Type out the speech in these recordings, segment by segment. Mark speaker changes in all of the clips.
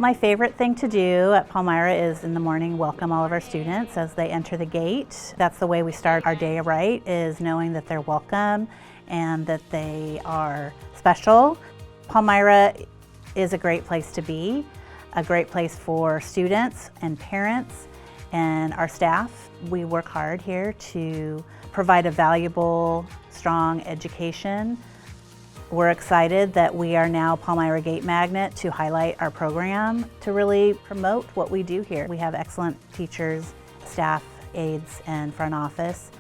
Speaker 1: My favorite thing to do at Palmyra is in the morning welcome all of our students as they enter the gate. That's the way we start our day right, is knowing that they're welcome and that they are special. Palmyra is a great place to be, a great place for students and parents and our staff. We work hard here to provide a valuable, strong education. We're excited that we are now Palmyra Gate Magnet to highlight our program, to really promote what we do here. We have excellent teachers, staff, aides, and front office,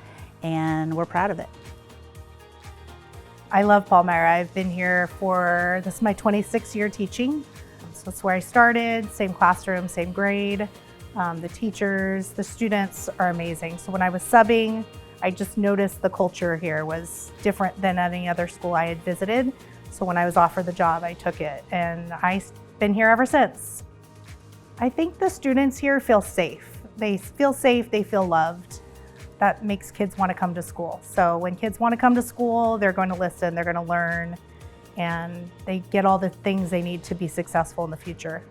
Speaker 1: and we're proud of it.
Speaker 2: I love Palmyra. I've been here this is my 26th year teaching. So that's where I started, same classroom, same grade. The teachers, the students are amazing. So when I was subbing, I just noticed the culture here was different than any other school I had visited. So when I was offered the job, I took it, and I've been here ever since. I think the students here feel safe. They feel safe, they feel loved. That makes kids want to come to school. So when kids want to come to school, they're going to listen, they're going to learn, and they get all the things they need to be successful in the future.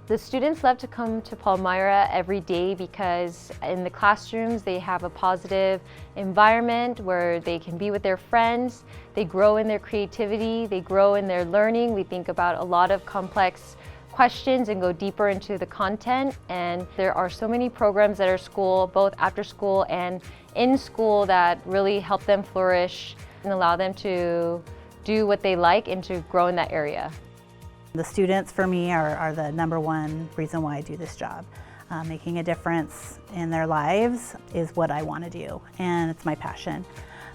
Speaker 3: The students love to come to Palmyra every day because in the classrooms they have a positive environment where they can be with their friends, they grow in their creativity, they grow in their learning. We think about a lot of complex questions and go deeper into the content, and there are so many programs at our school, both after school and in school, that really help them flourish and allow them to do what they like and to grow in that area.
Speaker 1: The students, for me, are the number one reason why I do this job. Making a difference in their lives is what I want to do, and it's my passion.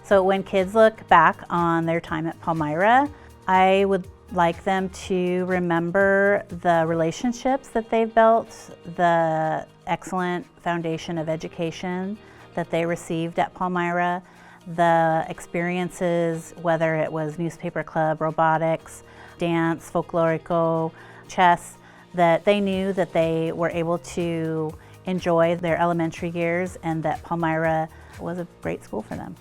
Speaker 1: So when kids look back on their time at Palmyra, I would like them to remember the relationships that they've built, the excellent foundation of education that they received at Palmyra, the experiences, whether it was newspaper club, robotics, dance, folklorico, chess, that they knew that they were able to enjoy their elementary years and that Palmyra was a great school for them.